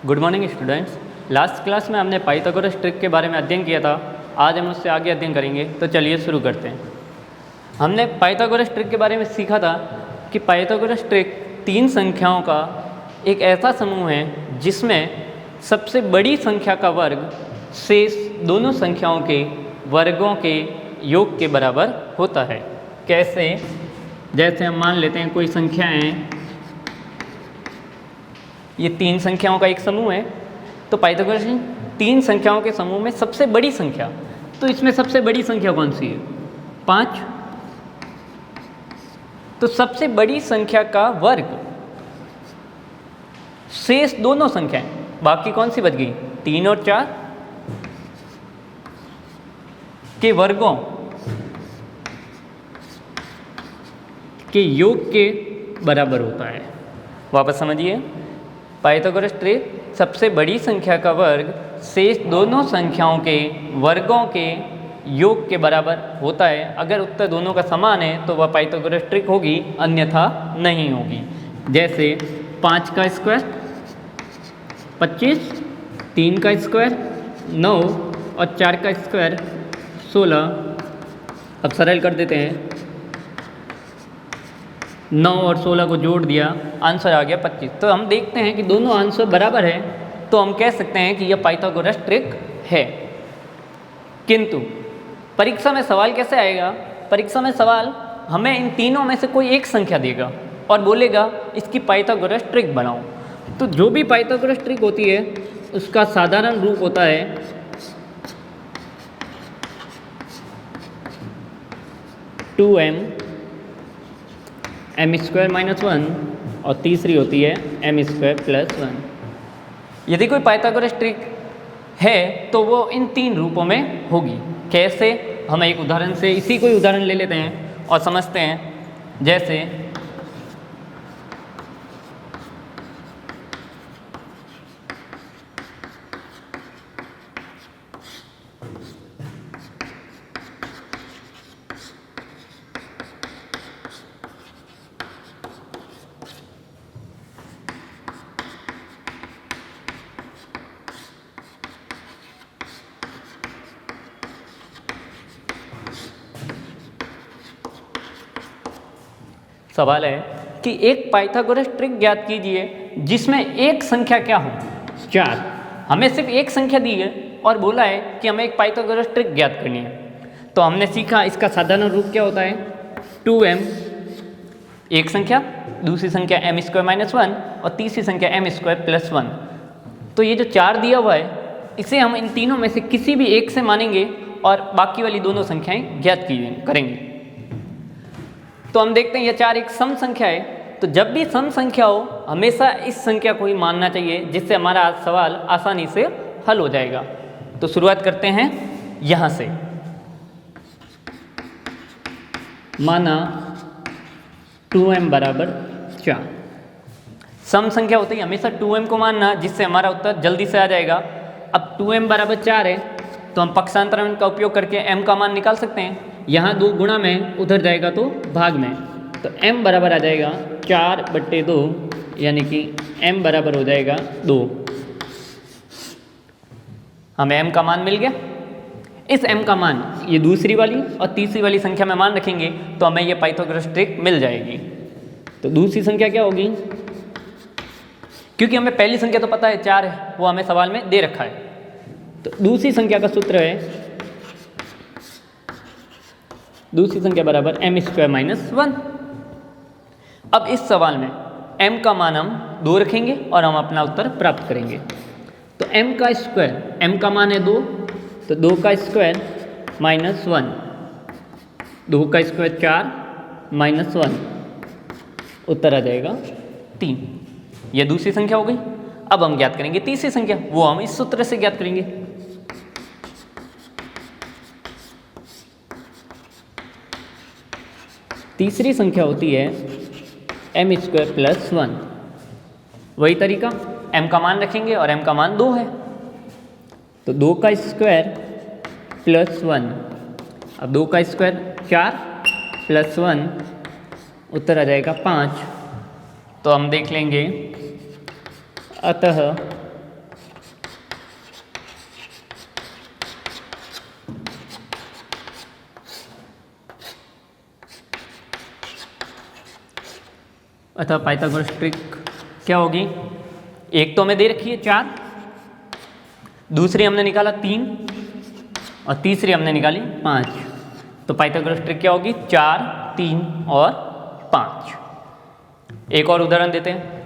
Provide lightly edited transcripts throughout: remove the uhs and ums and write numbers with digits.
Good morning students. Last class में हमने Pythagoras trick के बारे में अध्ययन किया था। आज हम उससे आगे अध्ययन करेंगे, तो चलिए शुरू करते हैं। हमने पाइथागोरस ट्रिक के बारे में सीखा था कि पाइथागोरस ट्रिक तीन संख्याओं का एक ऐसा समूह है जिसमें सबसे बड़ी संख्या का वर्ग शेष दोनों संख्याओं के वर्गों के योग के बराबर होता है। कैसे? जैसे हम मान लेते हैं कोई संख्याएं, ये तीन संख्याओं का एक समूह है, तो पाइथागोरस तीन संख्याओं के समूह में सबसे बड़ी संख्या, तो इसमें सबसे बड़ी संख्या कौन सी है? 5। तो सबसे बड़ी संख्या का वर्ग शेष दोनों संख्याएं, बाकी कौन सी बच गई? 3 और 4 के वर्गों के योग के बराबर होता है। वापस समझिए, पाइथागोरस ट्रिक सबसे बड़ी संख्या का वर्ग शेष दोनों संख्याओं के वर्गों के योग के बराबर होता है। अगर उत्तर दोनों का समान है तो वह पाइथागोरस ट्रिक होगी, अन्यथा नहीं होगी। जैसे 5 का स्क्वायर 25, 3 का स्क्वायर 9 और 4 का स्क्वायर 16। अब सरल कर देते हैं, 9 और 16 को जोड़ दिया, आंसर आ गया 25। तो हम देखते हैं कि दोनों आंसर बराबर है, तो हम कह सकते हैं कि यह पाइथागोरस ट्रिक है। किंतु परीक्षा में सवाल कैसे आएगा? परीक्षा में सवाल हमें इन तीनों में से कोई एक संख्या देगा और बोलेगा इसकी पाइथागोरस ट्रिक बनाओ। तो जो भी पाइथागोरस ट्रिक होती है उसका साधारण रूप होता है m² - 1 और तीसरी होती है m² + 1। यदि कोई पाइथागोरस ट्रिक है तो वो इन तीन रूपों में होगी। कैसे? हम एक उदाहरण से इसी कोई उदाहरण ले लेते हैं और समझते हैं। जैसे सवाल है कि एक पाइथागोरस ट्रिक ज्ञात कीजिए जिसमें एक संख्या क्या हो? 4। हमें सिर्फ एक संख्या दी है और बोला है कि हमें एक पाइथागोरस ट्रिक ज्ञात करनी है। तो हमने सीखा इसका साधारण रूप क्या होता है? 2m, एक संख्या, दूसरी संख्या m² - 1 और तीसरी संख्या m² + 1। तो ये जो 4 दिया हुआ है इसे हम इन तीनों में से किसी भी एक से मानेंगे और बाकी वाली दोनों संख्याएं ज्ञात करेंगे। तो हम देखते हैं यह 4 एक सम संख्या है, तो जब भी सम संख्या हो हमेशा इस संख्या को ही मानना चाहिए, जिससे हमारा सवाल आसानी से हल हो जाएगा। तो शुरुआत करते हैं यहाँ से। माना 2m = 4। सम संख्या होती है हमेशा 2m को मानना, जिससे हमारा उत्तर जल्दी से आ जाएगा। अब 2m = 4 है तो हम पक्षांतरण का उपयोग करके m का मान निकाल सकते हैं। यहाँ 2 गुणा में, उधर जाएगा तो भाग में, तो m बराबर आ जाएगा 4/2, यानी कि m बराबर हो जाएगा 2। हमें m का मान मिल गया। इस m का मान ये दूसरी वाली और तीसरी वाली संख्या में मान रखेंगे तो हमें ये पाइथागोरस ट्रिक मिल जाएगी। तो दूसरी संख्या क्या होगी? क्योंकि हमें पहली संख्या तो पता है 4 है, वो हमें सवाल में दे रखा है। तो दूसरी संख्या का सूत्र है, दूसरी संख्या बराबर m² - 1। अब इस सवाल में m का मान हम 2 रखेंगे और हम अपना उत्तर प्राप्त करेंगे। तो m का स्क्वायर, m का मान है 2, तो 2 का स्क्वायर - 1, 2 का स्क्वायर 4 - 1, उत्तर आ जाएगा 3। यह दूसरी संख्या हो गई। अब हम ज्ञात करेंगे तीसरी संख्या, वो हम इस सूत्र से ज्ञात करेंगे। तीसरी संख्या होती है m² + 1। वही तरीका, m का मान रखेंगे और m का मान 2 है, तो 2 का स्क्वायर + 1। अब 2 का स्क्वायर 4 + 1, उत्तर आ जाएगा 5। तो हम देख लेंगे, अतः अतः पाइथागोरस ट्रिक क्या होगी, एक तो हमें दे रखी है 4, दूसरी हमने निकाला 3 और तीसरी हमने निकाली 5। तो पाइथागोरस ट्रिक क्या होगी, 4, 3 और 5। एक और उदाहरण देते हैं।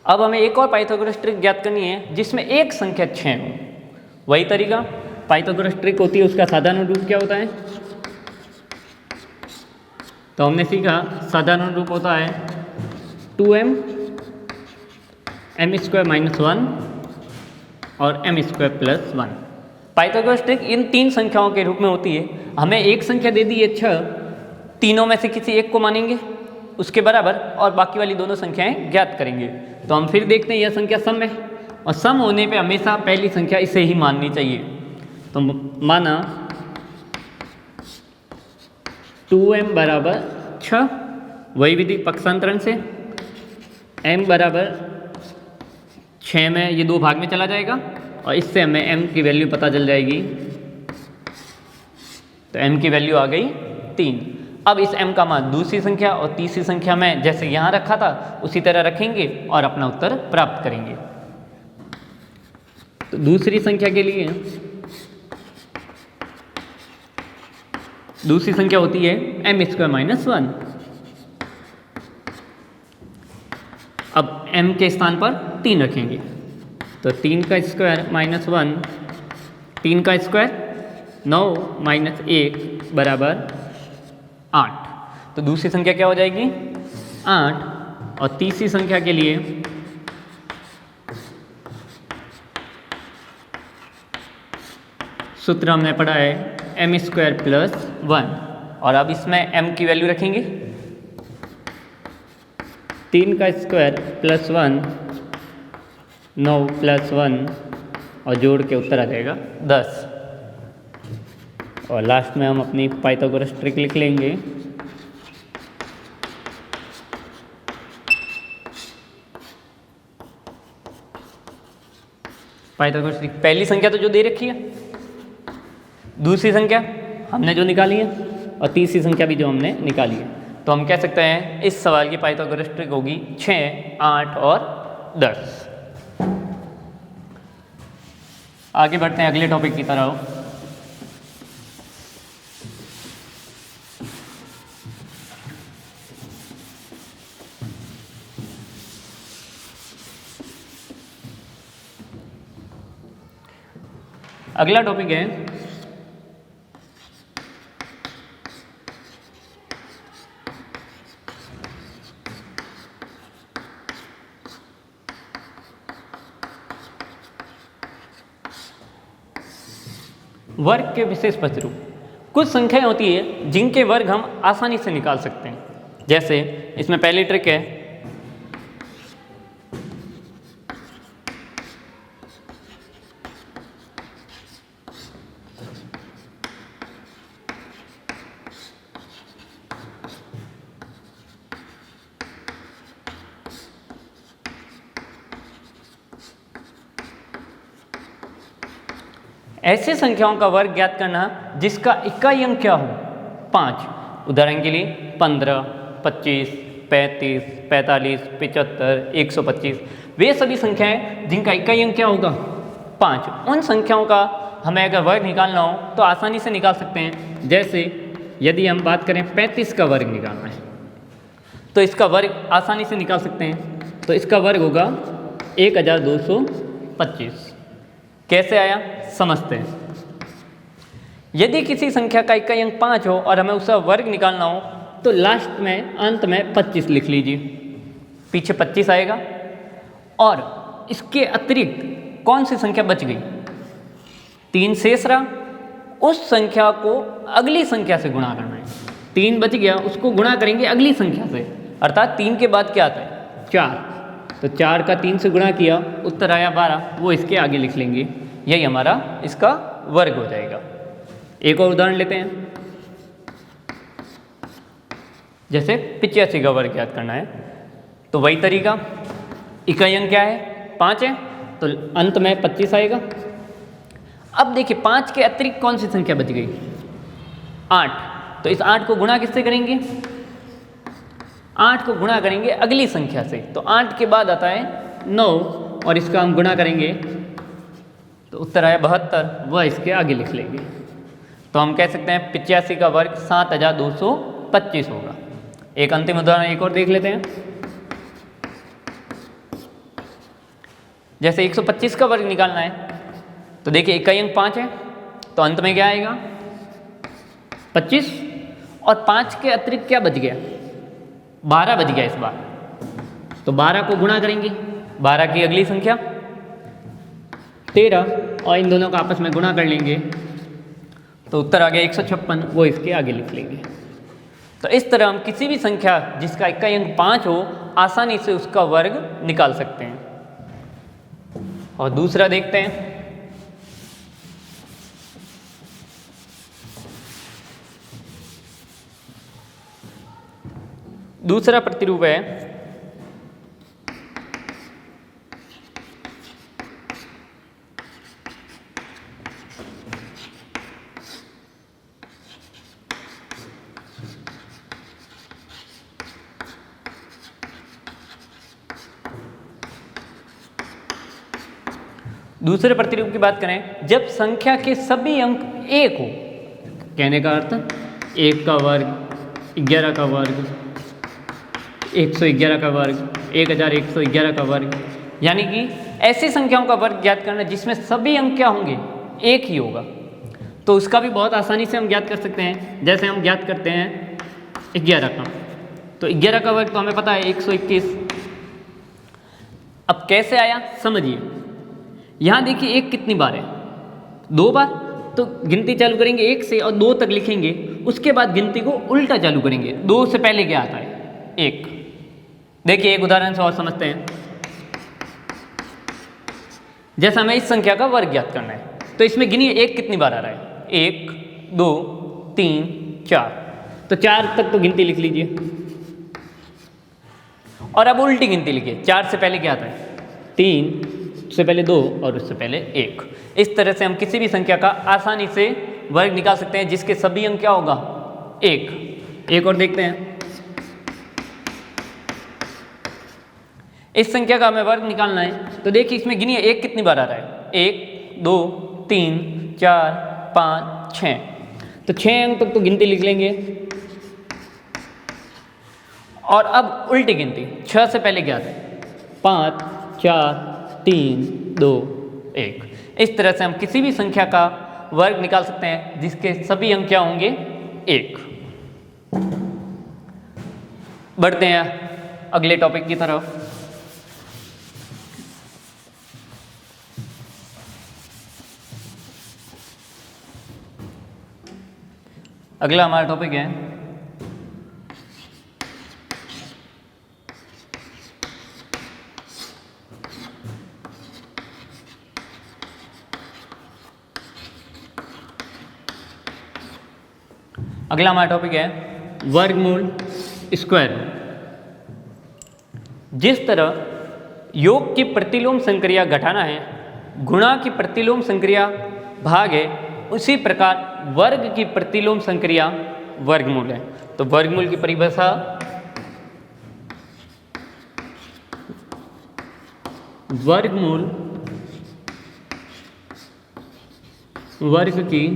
अब हमें एक और पाइथागोरस ट्रिक ज्ञात करनी है जिसमें एक संख्या 6 हो। वही तरीका पाइथागोरस ट्रिक होती है, उसका साधारण रूप क्या होता है, तो हमने सीखा साधारण रूप होता है 2m m² -1 और m² +1। पाइथागोरस ट्रिक इन 3 संख्याओं के रूप में होती है। हमें एक संख्या दे दी है 6, तीनों में से किसी एक को मानेंगे उसके बराबर और बाकी वाली दोनों संख्याएं ज्ञात करेंगे। तो हम फिर देखते हैं यह संख्या सम है और सम होने पे हमेशा पहली संख्या इसे ही माननी चाहिए। तो माना 2m बराबर 6, वही विधि पक्षांतरण से m बराबर 6 में ये 2 भाग में चला जाएगा और इससे हमें m की वैल्यू पता चल जाएगी। तो m की वैल्यू आ गई 3। अब इस m का मान दूसरी संख्या और तीसरी संख्या में जैसे यहाँ रखा था उसी तरह रखेंगे और अपना उत्तर प्राप्त करेंगे। तो दूसरी संख्या के लिए दूसरी संख्या होती है m² -1। अब m के स्थान पर 3 रखेंगे तो 3 का स्क्वायर -1, 3 का स्क्वायर 9 -1 बराबर 8। तो दूसरी संख्या क्या हो जाएगी 8। और तीसरी संख्या के लिए सूत्र हमने पढ़ा है m² +1 और अब इसमें m की वैल्यू रखेंगे 3 का स्क्वायर +1, 9 +1 और जोड़ के उत्तर आ जाएगा 10। और लास्ट में हम अपनी पाइथागोरस ट्रिक लिख लेंगे। पाइथागोरस ट्रिक पहली संख्या तो जो दे रखी है, दूसरी संख्या हमने जो निकाली है और तीसरी संख्या भी जो हमने निकाली है। तो हम कह सकते हैं इस सवाल की पाइथागोरस ट्रिक होगी 6, 8 और 10। आगे बढ़ते हैं अगले टॉपिक की तरफ। अगला टॉपिक है वर्ग के विशेष पदरूप। कुछ संख्याएं होती है जिनके वर्ग हम आसानी से निकाल सकते हैं। जैसे इसमें पहली ट्रिक है ऐसे संख्याओं का वर्ग ज्ञात करना जिसका इकाई अंक क्या हो 5। उदाहरण के लिए 15, 25, 35, 45, 75, 125 वे सभी संख्याएं जिनका इकाई अंक क्या होगा 5। उन संख्याओं का हमें अगर वर्ग निकालना हो तो आसानी से निकाल सकते हैं। जैसे यदि हम बात करें 35 का वर्ग निकालना है तो इसका वर्ग आसानी से निकाल सकते हैं। तो इसका वर्ग होगा 1225। कैसे आया समझते हैं। यदि किसी संख्या का इकाई अंक 5 हो और हमें उसका वर्ग निकालना हो तो लास्ट में अंत में 25 लिख लीजिए, पीछे 25 आएगा और इसके अतिरिक्त कौन सी संख्या बच गई 3 शेष रहा, उस संख्या को अगली संख्या से गुणा करना है। 3 बच गया उसको गुणा करेंगे अगली संख्या से, अर्थात 3 के बाद क्या आता है 4। तो 4 का 3 से गुणा किया, उत्तर आया 12, वो इसके आगे लिख लेंगे, यही हमारा इसका वर्ग हो जाएगा। एक और उदाहरण लेते हैं, जैसे 85 का वर्ग याद करना है, तो वही तरीका, इकाई अंक क्या है 5 है, तो अंत में 25 आएगा। अब देखिए 5 के अतिरिक्त कौन सी संख्या बच गई, 8, तो इस 8 को गुणा किससे करेंगे, 8 को गुणा करेंगे अगली संख्या से, तो 8 के बाद आता है 9 और इसका हम गुणा करेंगे तो उत्तर आया 72, वह इसके आगे लिख लेंगे। तो हम कह सकते हैं 85 का वर्ग 7225 होगा। एक अंतिम उदाहरण एक और देख लेते हैं, जैसे 125 का वर्ग निकालना है, तो देखिए इकाई अंक 5 है, तो अंत में क्या आएगा 25, और 5 के अतिरिक्त क्या बच गया, 12 बच गया इस बार, तो 12 को गुणा करेंगे 12 की अगली संख्या 13, और इन दोनों का आपस में गुणा कर लेंगे तो उत्तर आ गया 156, वो इसके आगे लिख लेंगे। तो इस तरह हम किसी भी संख्या जिसका इकाई अंक 5 हो, आसानी से उसका वर्ग निकाल सकते हैं। और दूसरा देखते हैं, दूसरा प्रतिरूप है दूसरे प्रतिरूप की बात करें, जब संख्या के सभी अंक एक हो, कहने का अर्थ 1 का वर्ग, 11 का वर्ग, 111 का वर्ग, 1111 का वर्ग, यानी कि ऐसी संख्याओं का वर्ग ज्ञात करना जिसमें सभी अंक क्या होंगे, एक ही होगा, तो उसका भी बहुत आसानी से हम ज्ञात कर सकते हैं। जैसे हम ज्ञात करते हैं 11 का, तो 11 का वर्ग तो हमें पता है 121। अब कैसे आया समझिए, यहाँ देखिए 1 कितनी बार है, 2 बार, तो गिनती चालू करेंगे 1 से और 2 तक लिखेंगे, उसके बाद गिनती को उल्टा चालू करेंगे, 2 से पहले क्या आता है 1। देखिए एक उदाहरण से और समझते हैं, जैसे हमें इस संख्या का वर्ग ज्ञात करना है, तो इसमें गिनिए 1 कितनी बार आ रहा है, 1 2 3 4, तो 4 तक तो गिनती लिख लीजिए, और अब उल्टी गिनती लिखिए, 4 से पहले क्या आता है 3, उससे पहले 2 और उससे पहले 1। इस तरह से हम किसी भी संख्या का आसानी से वर्ग निकाल सकते हैं जिसके सभी अंक क्या होगा 1। एक और देखते हैं, इस संख्या का हमें वर्ग निकालना है, तो देखिए इसमें गिनिए 1 कितनी बार आ रहा है, 1 2 3 4 5 6, तो 6 अंक तक तो गिनती लिख लेंगे, और अब उल्टी गिनती 6 से पहले क्या आता है 5 4 3 2 1। इस तरह से हम किसी भी संख्या का वर्ग निकाल सकते हैं जिसके सभी अंक क्या होंगे 1। बढ़ते हैं अगले टॉपिक की तरफ। अगला हमारा टॉपिक है वर्गमूल स्क्वायर। जिस तरह योग की प्रतिलोम संक्रिया घटाना है, गुणा की प्रतिलोम संक्रिया भाग है, उसी प्रकार वर्ग की प्रतिलोम संक्रिया वर्गमूल है। तो वर्गमूल की परिभाषा वर्गमूल वर्ग की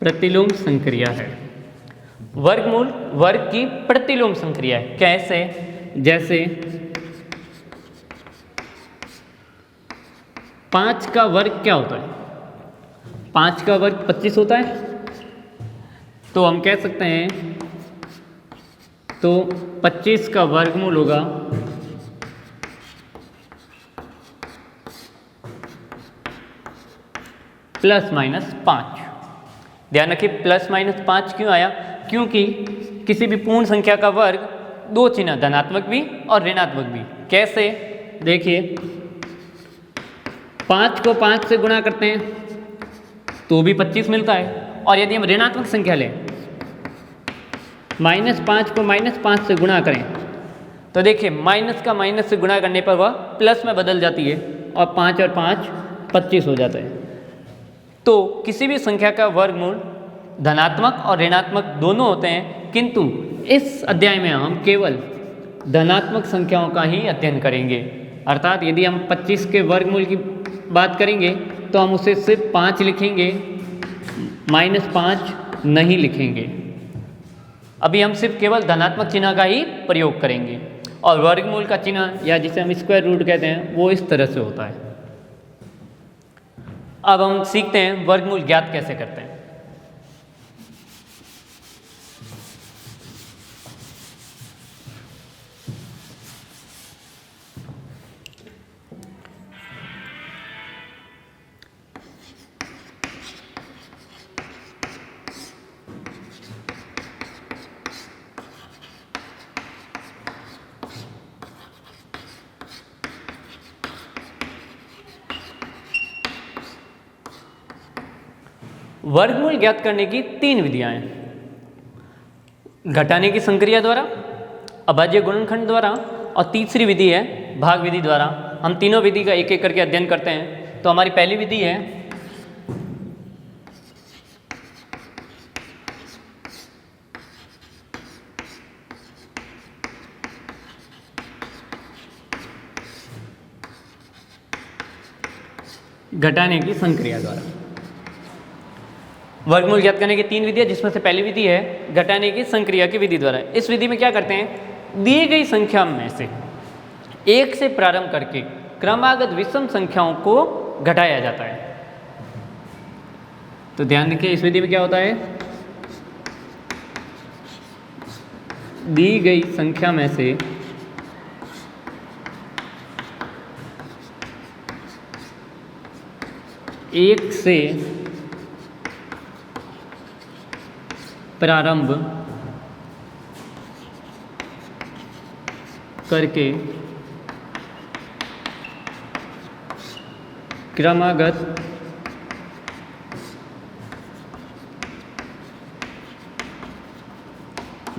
प्रतिलोम संक्रिया है। वर्गमूल वर्ग की प्रतिलोम संक्रिया है। कैसे? जैसे 5 का वर्ग क्या होता है? 5 का वर्ग 25 होता है। तो हम कह सकते हैं तो 25 का वर्गमूल होगा 5 +-5। ध्यान रखिए +-5 क्यों आया, क्योंकि किसी भी पूर्ण संख्या का वर्ग दो चिन्ह धनात्मक भी और ऋणात्मक भी। कैसे, देखिए 5 को 5 से गुणा करते हैं तो भी 25 मिलता है, और यदि हम ऋणात्मक संख्या लें -5 को -5 से गुणा करें तो देखिए माइनस का माइनस से गुणा करने पर वह प्लस में बदल जाती है और 5 और 5 25 हो जाता है। तो किसी भी संख्या का वर्गमूल धनात्मक और ऋणात्मक दोनों होते हैं, किंतु इस अध्याय में हम केवल धनात्मक संख्याओं का ही अध्ययन करेंगे। अर्थात यदि हम 25 के वर्गमूल की बात करेंगे तो हम उसे सिर्फ 5 लिखेंगे, -5 नहीं लिखेंगे। अभी हम सिर्फ केवल धनात्मक चिन्ह का ही प्रयोग करेंगे, और वर्गमूल का चिन्ह या जिसे हम स्क्वायर रूट कहते हैं वो इस तरह से होता है। अब हम सीखते हैं वर्गमूल ज्ञात कैसे करते हैं। वर्गमूल ज्ञात करने की 3 विधियां हैं, घटाने की संक्रिया द्वारा, अभाज्य गुणनखंड द्वारा, और तीसरी विधि है भाग विधि द्वारा। हम तीनों विधि का एक एक करके अध्ययन करते हैं। तो हमारी पहली विधि है घटाने की संक्रिया द्वारा। वर्गमूल ज्ञात करने की 3 विधियां, जिसमें से पहली विधि है घटाने की संक्रिया की विधि द्वारा। इस विधि में क्या करते हैं, दी गई संख्या में से 1 से प्रारंभ करके क्रमागत विषम संख्याओं को घटाया जाता है। तो ध्यान रखिए इस विधि में क्या होता है, दी गई संख्या में से एक से प्रारंभ करके क्रमागत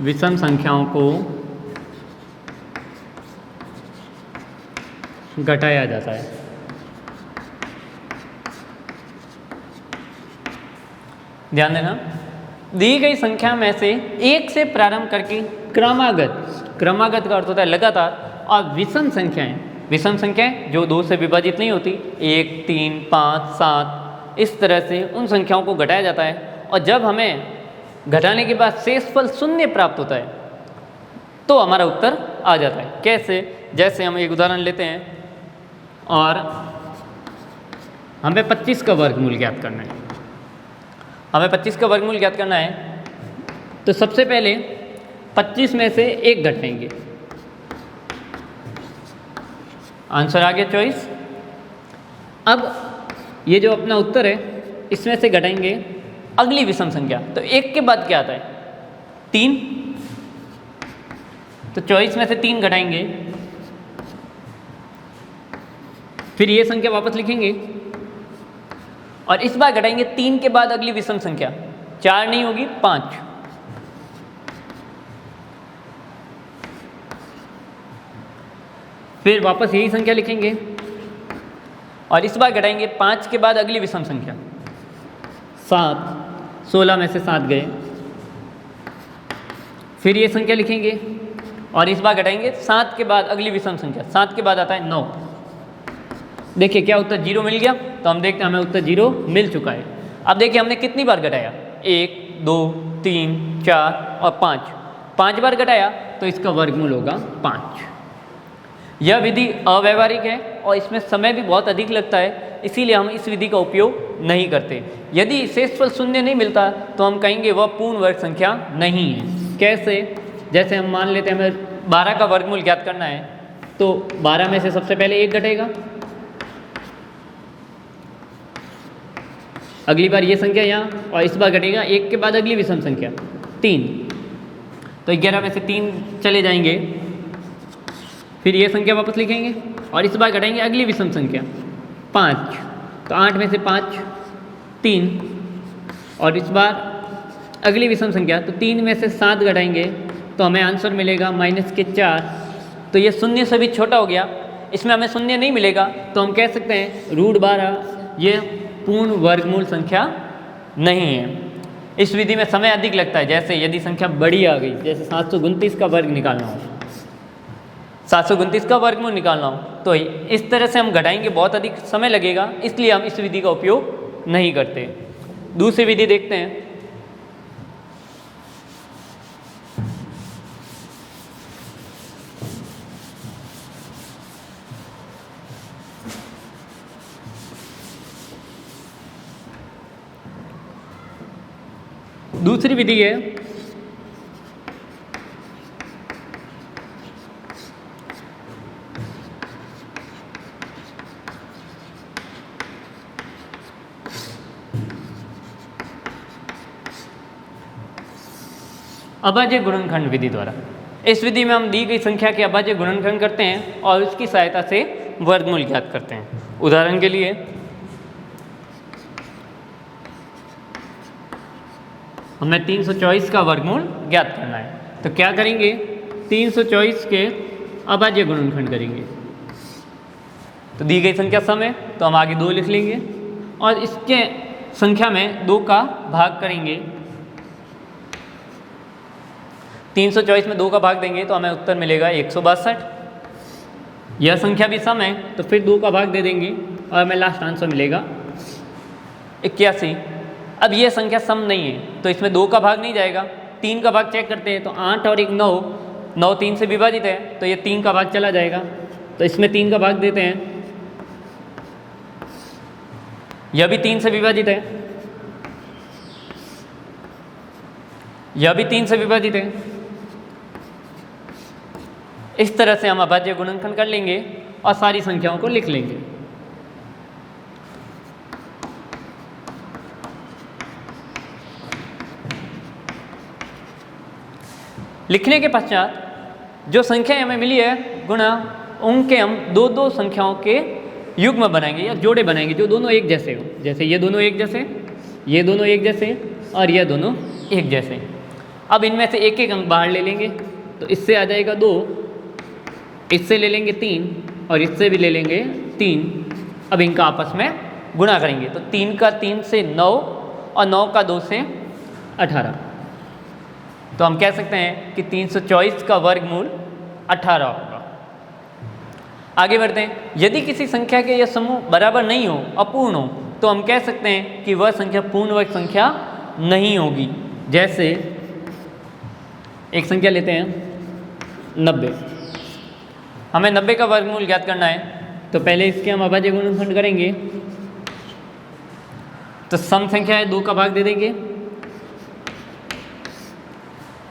विषम संख्याओं को घटाया जाता है। ध्यान देना, दी गई संख्या में से 1 से प्रारंभ करके क्रमागत का अर्थ होता है लगातार, और विषम संख्याएं जो 2 से विभाजित नहीं होती, 1, 3, 5, 7, इस तरह से उन संख्याओं को घटाया जाता है। और जब हमें घटाने के बाद शेषफल 0 प्राप्त होता है तो हमारा उत्तर आ जाता है। कैसे, जैसे हम एक उदाहरण लेते हैं और हमें 25 का वर्गमूल ज्ञात करना है। हमें 25 का वर्गमूल ज्ञात करना है तो सबसे पहले 25 में से 1 घटाएंगे, आंसर आ गया 24। अब ये जो अपना उत्तर है इसमें से घटाएंगे अगली विषम संख्या, तो 1 के बाद क्या आता है, 3। तो 24 में से 3 घटाएंगे, फिर ये संख्या वापस लिखेंगे और इस बार घटाएंगे 3 के बाद अगली विषम संख्या, 4 नहीं होगी 5। फिर वापस यही संख्या लिखेंगे और इस बार घटाएंगे 5 के बाद अगली विषम संख्या, 7। 16 में से 7 गए। फिर ये संख्या लिखेंगे और इस बार घटाएंगे 7 के बाद अगली विषम संख्या, 7 के बाद आता है 9। देखिए क्या उत्तर 0 मिल गया, तो हम देखते हैं हमें उत्तर 0 मिल चुका है। अब देखिए हमने कितनी बार घटाया, 1, 2, 3, 4 और 5। 5 बार घटाया तो इसका वर्गमूल होगा 5। यह विधि अव्यावहारिक है और इसमें समय भी बहुत अधिक लगता है, इसीलिए हम इस विधि का उपयोग नहीं करते। यदि शेषफल 0 नहीं मिलता तो हम कहेंगे वह पूर्ण वर्ग संख्या नहीं है। कैसे, जैसे हम मान लेते हैं हमें 12 का वर्गमूल ज्ञात करना है, तो 12 में से सबसे पहले 1 घटेगा, अगली बार ये संख्या यहाँ और इस बार घटेगा 1 के बाद अगली विषम संख्या 3, तो 11 में से 3 चले जाएंगे, फिर ये संख्या वापस लिखेंगे और इस बार घटाएंगे अगली विषम संख्या 5, तो 8 में से 5 3, और इस बार अगली विषम संख्या तो 3 में से 7 घटाएंगे तो हमें आंसर मिलेगा -4। तो ये शून्य से भी छोटा हो गया, इसमें हमें शून्य नहीं मिलेगा, तो हम कह सकते हैं √12 ये पूर्ण वर्गमूल संख्या नहीं है। इस विधि में समय अधिक लगता है, जैसे यदि संख्या बड़ी आ गई, जैसे 729 का वर्ग निकालना हो, 729 का वर्गमूल निकालना हो, तो इस तरह से हम घटाएंगे, बहुत अधिक समय लगेगा, इसलिए हम इस विधि का उपयोग नहीं करते। दूसरी विधि देखते हैं। दूसरी विधि है अभाज्य गुणनखंड विधि द्वारा। इस विधि में हम दी गई संख्या के अभाज्य गुणनखंड करते हैं और उसकी सहायता से वर्गमूल ज्ञात करते हैं। उदाहरण के लिए हमें 324 का वर्गमूल ज्ञात करना है, तो क्या करेंगे, 324 के अभाज्य गुणनखंड करेंगे। तो दी गई संख्या सम है, तो हम आगे 2 लिख लेंगे और इसके संख्या में 2 का भाग करेंगे। 324 में 2 का भाग देंगे तो हमें उत्तर मिलेगा 162। यह संख्या भी सम है, तो फिर 2 का भाग दे देंगे और हमें लास्ट आंसर मिलेगा 81। अब यह संख्या सम नहीं है, तो इसमें 2 का भाग नहीं जाएगा। 3 का भाग चेक करते हैं, तो 8 और 1 9, 9 3 से विभाजित है, तो ये 3 का भाग चला जाएगा, तो इसमें 3 का भाग देते हैं। यह भी 3 से विभाजित है, यह भी 3 से विभाजित है। इस तरह से हम अभाज्य गुणनखंड कर लेंगे और सारी संख्याओं को लिख लेंगे। लिखने के पश्चात जो संख्या हमें मिली है गुणा, उनके हम 2 संख्याओं के युग्म बनाएंगे या जोड़े बनाएंगे जो दोनों एक जैसे हो। जैसे ये दोनों एक जैसे, ये दोनों एक जैसे और ये दोनों एक जैसे। अब इनमें से एक अंक बाहर ले लेंगे, तो इससे आ जाएगा 2, इससे ले लेंगे 3 और इससे भी ले लेंगे 3। अब इनका आपस में गुणा करेंगे, तो 3 का 3 से 9 और 9 का 2 से 18। तो हम कह सकते हैं कि 324 का वर्गमूल 18 होगा। आगे बढ़ते हैं। यदि किसी संख्या के यह समूह बराबर नहीं हो, अपूर्ण हो, तो हम कह सकते हैं कि वह संख्या पूर्ण वर्ग संख्या नहीं होगी। जैसे एक संख्या लेते हैं 90, हमें 90 का वर्गमूल ज्ञात करना है, तो पहले इसके हम अभाज्य गुणनखंड करेंगे। तो सम संख्या है, 2 का भाग दे देंगे।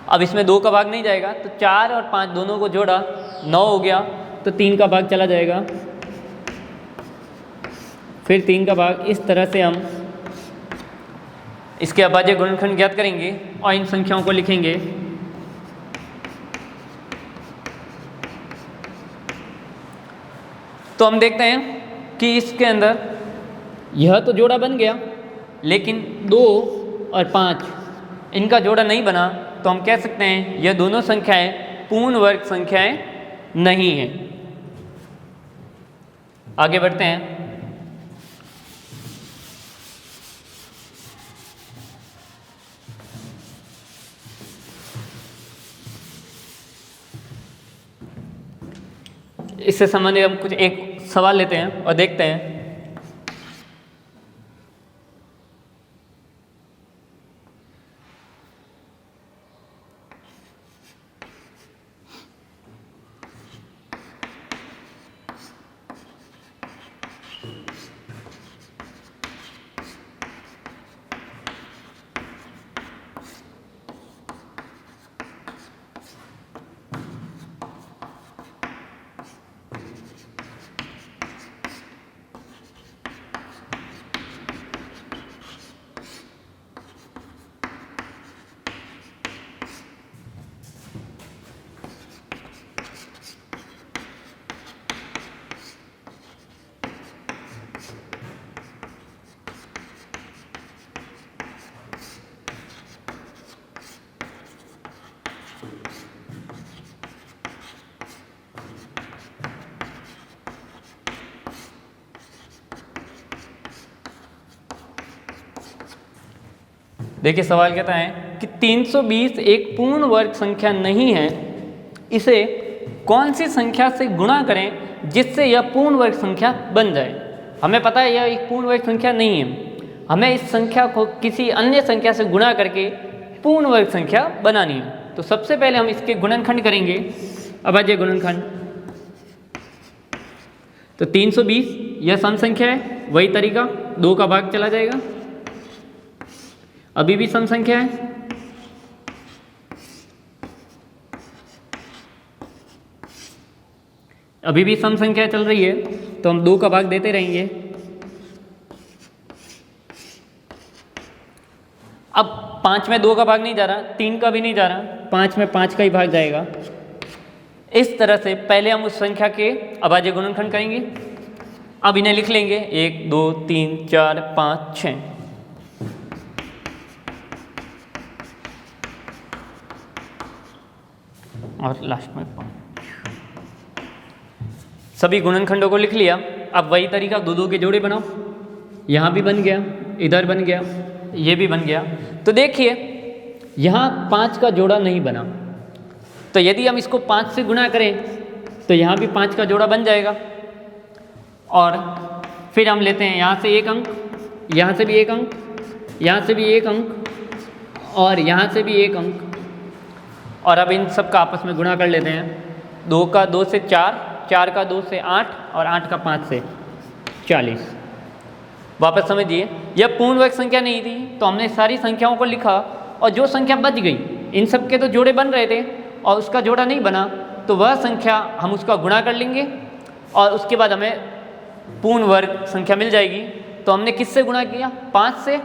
अब इसमें 2 का भाग नहीं जाएगा, तो 4 और 5 दोनों को जोड़ा 9 हो गया, तो 3 का भाग चला जाएगा, फिर 3 का भाग। इस तरह से हम इसके अभाज्य गुणनखंड ज्ञात करेंगे और इन संख्याओं को लिखेंगे। तो हम देखते हैं कि इसके अंदर यह तो जोड़ा बन गया, लेकिन 2 और 5 इनका जोड़ा नहीं बना, तो हम कह सकते हैं यह दोनों संख्याएं पूर्ण वर्ग संख्याएं नहीं हैं। आगे बढ़ते हैं। इससे संबंधित हम कुछ एक सवाल लेते हैं और देखते हैं। देखिए सवाल कहता है कि 320 एक पूर्ण वर्ग संख्या नहीं है, इसे कौन सी संख्या से गुणा करें जिससे यह पूर्ण वर्ग संख्या बन जाए। हमें पता है यह एक पूर्ण वर्ग संख्या नहीं है, हमें इस संख्या को किसी अन्य संख्या से गुणा करके पूर्ण वर्ग संख्या बनानी है। तो सबसे पहले हम इसके गुणनखंड करेंगे, अभाज्य गुणनखंड। तो 320 यह सम संख्या है, वही तरीका 2 का भाग चला जाएगा, अभी भी सम संख्या है। अभी भी सम संख्या चल रही है, तो हम 2 का भाग देते रहेंगे। अब 5 में 2 का भाग नहीं जा रहा, 3 का भी नहीं जा रहा, 5 में 5 का ही भाग जाएगा। इस तरह से पहले हम उस संख्या के अभाज्य गुणनखंड करेंगे। अब इन्हें लिख लेंगे 1 2 3 4 5 6। और लास्ट में 5। सभी गुणनखंडों को लिख लिया। अब वही तरीका 2 के जोड़े बनाओ, यहाँ भी बन गया, इधर बन गया, ये भी बन गया। तो देखिए यहाँ 5 का जोड़ा नहीं बना, तो यदि हम इसको 5 से गुणा करें तो यहाँ भी 5 का जोड़ा बन जाएगा। और फिर हम लेते हैं यहाँ से 1 अंक, यहाँ से भी 1 अंक, यहाँ से भी 1 अंक और यहाँ से भी 1 अंक। और अब इन सब का आपस में गुणा कर लेते हैं। 2 का 2 से 4, 4 का 2 से 8 और 8 का 5 से 40। वापस समझिए, यह पूर्ण वर्ग संख्या नहीं थी, तो हमने सारी संख्याओं को लिखा और जो संख्या बच गई, इन सब के तो जोड़े बन रहे थे और उसका जोड़ा नहीं बना, तो वह संख्या हम उसका गुणा कर लेंगे और उसके बाद हमें पूर्ण वर्ग संख्या मिल जाएगी। तो हमने किससे गुणा किया? 5 से।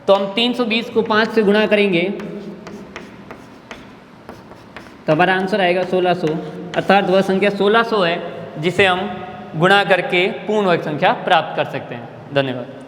तो हम 320 को 5 से गुणा करेंगे तो हमारा आंसर आएगा 1600, अर्थात वह संख्या 1600 है जिसे हम गुणा करके पूर्ण वर्ग संख्या प्राप्त कर सकते हैं। धन्यवाद।